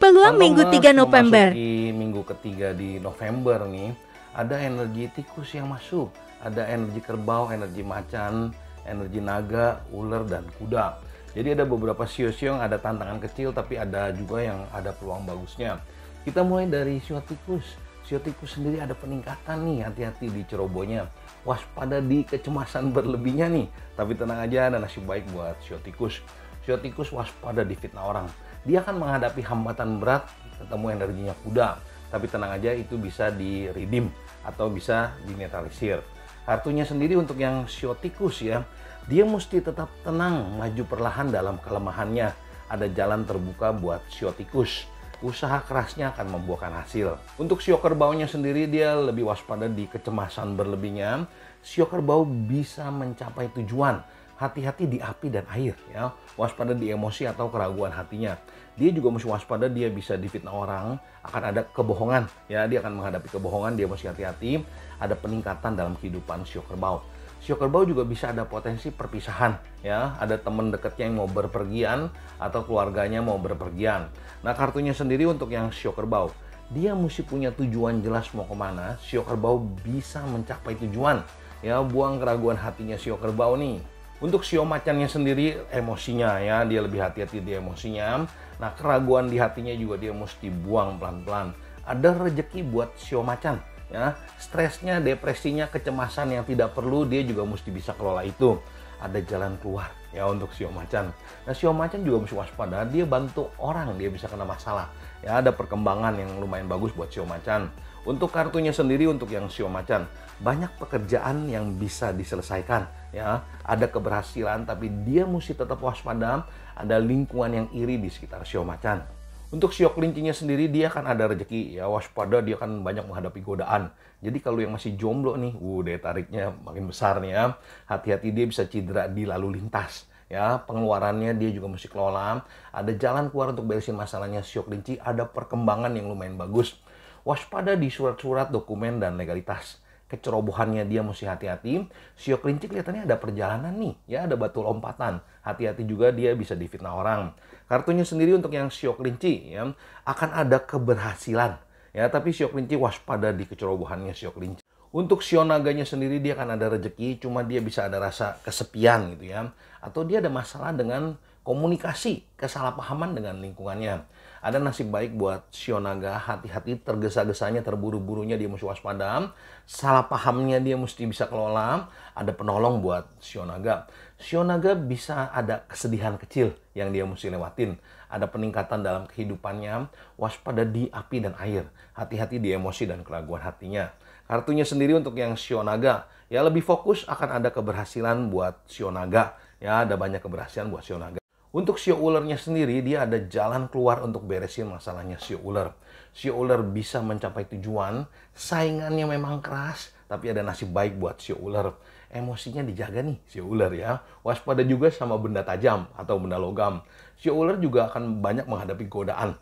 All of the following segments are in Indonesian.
Peluang Minggu 3 November. Memasuki minggu ketiga di November nih, ada energi tikus yang masuk, ada energi kerbau, energi macan, energi naga, ular, dan kuda. Jadi ada beberapa sio-sio yang ada tantangan kecil, tapi ada juga yang ada peluang bagusnya. Kita mulai dari sio tikus. Sio tikus sendiri ada peningkatan nih, hati-hati di cerobohnya. Waspada di kecemasan berlebihnya nih. Tapi tenang aja, ada nasib baik buat sio tikus. Sio tikus waspada di fitnah orang. Dia akan menghadapi hambatan berat, ketemu energinya kuda. Tapi tenang aja, itu bisa di-redeem atau bisa dinetralisir. Kartunya sendiri untuk yang sio tikus ya, dia mesti tetap tenang, maju perlahan dalam kelemahannya. Ada jalan terbuka buat sio tikus. Usaha kerasnya akan membuahkan hasil. Untuk sio kerbaunya sendiri, dia lebih waspada di kecemasan berlebihnya. Sio kerbau bisa mencapai tujuan. Hati-hati di api dan air ya. Waspada di emosi atau keraguan hatinya. Dia juga mesti waspada, dia bisa difitnah orang, akan ada kebohongan ya, dia akan menghadapi kebohongan, dia mesti hati-hati. Ada peningkatan dalam kehidupan sio kerbau. Sio kerbau juga bisa ada potensi perpisahan ya, ada teman dekatnya yang mau berpergian atau keluarganya mau berpergian. Nah, kartunya sendiri untuk yang sio kerbau, dia mesti punya tujuan jelas mau kemana. Sio kerbau bisa mencapai tujuan ya, buang keraguan hatinya sio kerbau nih. Untuk sio macannya sendiri, emosinya ya, dia lebih hati-hati di emosinya. Nah, keraguan di hatinya juga dia mesti buang pelan-pelan. Ada rezeki buat sio macan ya, stresnya, depresinya, kecemasan yang tidak perlu, dia juga mesti bisa kelola itu. Ada jalan keluar ya untuk sio macan. Nah, sio macan juga mesti waspada, dia bantu orang, dia bisa kena masalah ya. Ada perkembangan yang lumayan bagus buat sio macan. Untuk kartunya sendiri untuk yang sio macan, banyak pekerjaan yang bisa diselesaikan ya. Ada keberhasilan, tapi dia mesti tetap waspada. Ada lingkungan yang iri di sekitar sio macan. Untuk sio kelincinya sendiri, dia akan ada rezeki ya, waspada, dia akan banyak menghadapi godaan. Jadi kalau yang masih jomblo nih, daya tariknya makin besar nih ya. Hati-hati, dia bisa cedera di lalu lintas ya. Pengeluarannya dia juga mesti kelola. Ada jalan keluar untuk beresin masalahnya sio kelinci, ada perkembangan yang lumayan bagus. Waspada di surat-surat, dokumen, dan legalitas. Kecerobohannya dia mesti hati-hati. Sio kelinci kelihatannya ada perjalanan nih ya, ada batu lompatan. Hati-hati juga, dia bisa difitnah orang. Kartunya sendiri untuk yang sio kelinci ya, akan ada keberhasilan ya, tapi sio kelinci waspada di kecerobohannya sio kelinci. Untuk sio naganya sendiri, dia akan ada rezeki, cuma dia bisa ada rasa kesepian gitu ya, atau dia ada masalah dengan komunikasi, kesalahpahaman dengan lingkungannya. Ada nasib baik buat sio naga, hati-hati tergesa-gesanya, terburu-burunya dia mesti waspada. Salah pahamnya dia mesti bisa kelola. Ada penolong buat sio naga. Sio naga bisa ada kesedihan kecil yang dia mesti lewatin. Ada peningkatan dalam kehidupannya, waspada di api dan air. Hati-hati di emosi dan keraguan hatinya. Kartunya sendiri untuk yang sio naga, ya lebih fokus, akan ada keberhasilan buat sio naga. Ya, ada banyak keberhasilan buat sio naga. Untuk sio ulernya sendiri, dia ada jalan keluar untuk beresin masalahnya sio ular. Sio ular bisa mencapai tujuan, saingannya memang keras, tapi ada nasib baik buat sio ular. Emosinya dijaga nih sio ular ya. Waspada juga sama benda tajam atau benda logam. Sio ular juga akan banyak menghadapi godaan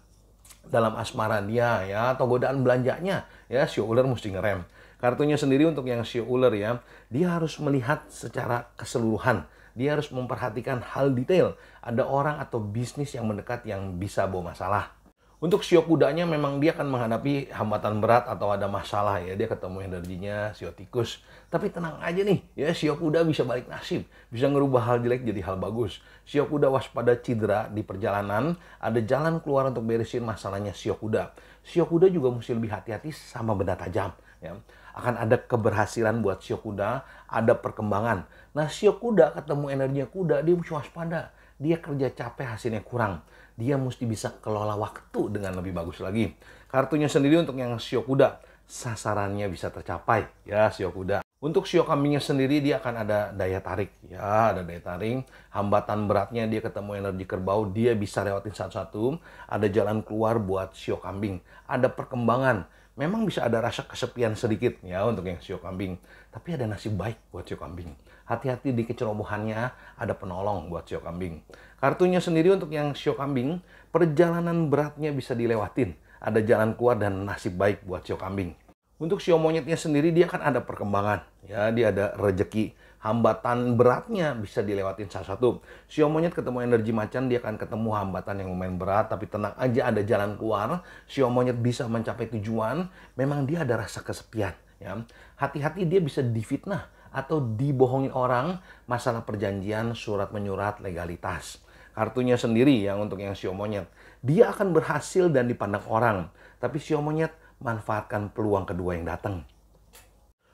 dalam asmara dia ya, atau godaan belanjanya ya, sio ular mesti ngerem. Kartunya sendiri untuk yang sio ular ya, dia harus melihat secara keseluruhan. Dia harus memperhatikan hal detail. Ada orang atau bisnis yang mendekat yang bisa bawa masalah. Untuk sio kudanya, memang dia akan menghadapi hambatan berat atau ada masalah ya. Dia ketemu energinya sio tikus. Tapi tenang aja nih ya, sio kuda bisa balik nasib. Bisa ngerubah hal jelek jadi hal bagus. Sio kuda waspada cedera di perjalanan. Ada jalan keluar untuk beresin masalahnya sio kuda. Sio kuda juga mesti lebih hati-hati sama benda tajam ya. Akan ada keberhasilan buat sio kuda, ada perkembangan. Nah, sio kuda ketemu energinya kuda, dia mesti waspada. Dia kerja capek, hasilnya kurang. Dia mesti bisa kelola waktu dengan lebih bagus lagi. Kartunya sendiri untuk yang sio kuda, sasarannya bisa tercapai ya sio kuda. Untuk sio kambingnya sendiri, dia akan ada daya tarik ya, ada daya tarik. Hambatan beratnya, dia ketemu energi kerbau, dia bisa lewatin satu-satu. Ada jalan keluar buat sio kambing. Ada perkembangan. Memang bisa ada rasa kesepian sedikit ya untuk yang sio kambing. Tapi ada nasib baik buat sio kambing. Hati-hati di kecerobohannya, ada penolong buat sio kambing. Kartunya sendiri untuk yang sio kambing, perjalanan beratnya bisa dilewatin. Ada jalan keluar dan nasib baik buat sio kambing. Untuk sio monyetnya sendiri, dia kan ada perkembangan. Ya, dia ada rezeki. hambatan beratnya bisa dilewatin salah satu. Sio monyet ketemu energi macan, dia akan ketemu hambatan yang lumayan berat, tapi tenang aja, ada jalan keluar. Sio monyet bisa mencapai tujuan. Memang dia ada rasa kesepian, ya. Hati-hati, dia bisa difitnah atau dibohongin orang masalah perjanjian, surat menyurat, legalitas. Kartunya sendiri yang untuk yang sio monyet, dia akan berhasil dan dipandang orang. Tapi sio monyet manfaatkan peluang kedua yang datang.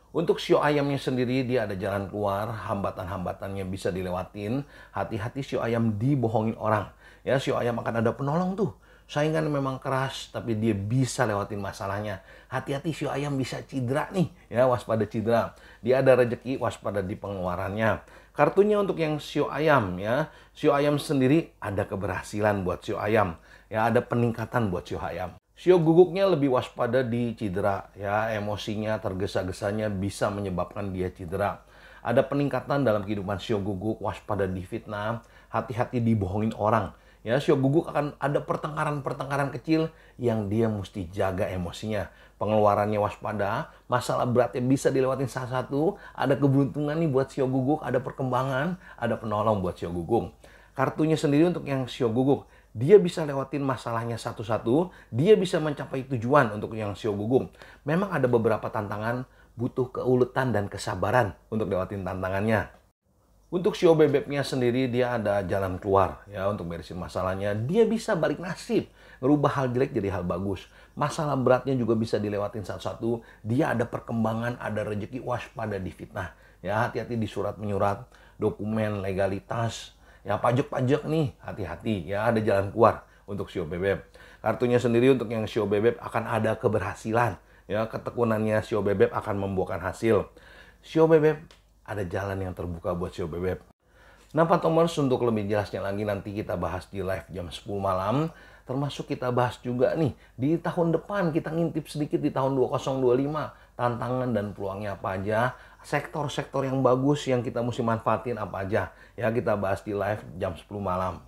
Untuk sio ayamnya sendiri, dia ada jalan keluar, hambatan-hambatannya bisa dilewatin. Hati-hati, sio ayam dibohongin orang. Ya, sio ayam akan ada penolong tuh. Saingan memang keras, tapi dia bisa lewatin masalahnya. Hati-hati, sio ayam bisa cedera nih. Ya, waspada cedera. Dia ada rezeki, waspada di pengeluarannya. Kartunya untuk yang sio ayam, ya. Sio ayam sendiri ada keberhasilan buat sio ayam. Ya, ada peningkatan buat sio ayam. Sio guguknya lebih waspada di cedera, ya, emosinya, tergesa-gesanya bisa menyebabkan dia cedera. Ada peningkatan dalam kehidupan sio guguk, waspada di fitnah, hati-hati dibohongin orang. Ya, sio guguk akan ada pertengkaran-pertengkaran kecil yang dia mesti jaga emosinya. Pengeluarannya waspada, masalah beratnya bisa dilewatin salah satu, ada keberuntungan nih buat sio guguk, ada perkembangan, ada penolong buat sio guguk. Kartunya sendiri untuk yang sio guguk, dia bisa lewatin masalahnya satu-satu, dia bisa mencapai tujuan untuk yang sio guguk. Memang ada beberapa tantangan, butuh keuletan dan kesabaran untuk lewatin tantangannya. Untuk sio bebeknya sendiri, dia ada jalan keluar ya untuk beresin masalahnya. Dia bisa balik nasib, ngerubah hal jelek jadi hal bagus. Masalah beratnya juga bisa dilewatin satu-satu. Dia ada perkembangan, ada rezeki, waspada di fitnah. Ya, hati-hati di surat menyurat, dokumen, legalitas. Ya, pajak-pajak nih, hati-hati. Ya, ada jalan keluar untuk sio bebek. Kartunya sendiri untuk yang sio bebek akan ada keberhasilan. Ya, ketekunannya sio bebek akan membuahkan hasil. Sio bebek ada jalan yang terbuka buat sio bebek. Nah, Pak Tomers, untuk lebih jelasnya lagi nanti kita bahas di live jam 10 malam. Termasuk kita bahas juga nih, di tahun depan kita ngintip sedikit di tahun 2025. Tantangan dan peluangnya apa aja. Sektor-sektor yang bagus yang kita mesti manfaatin apa aja. Ya, kita bahas di live jam 10 malam.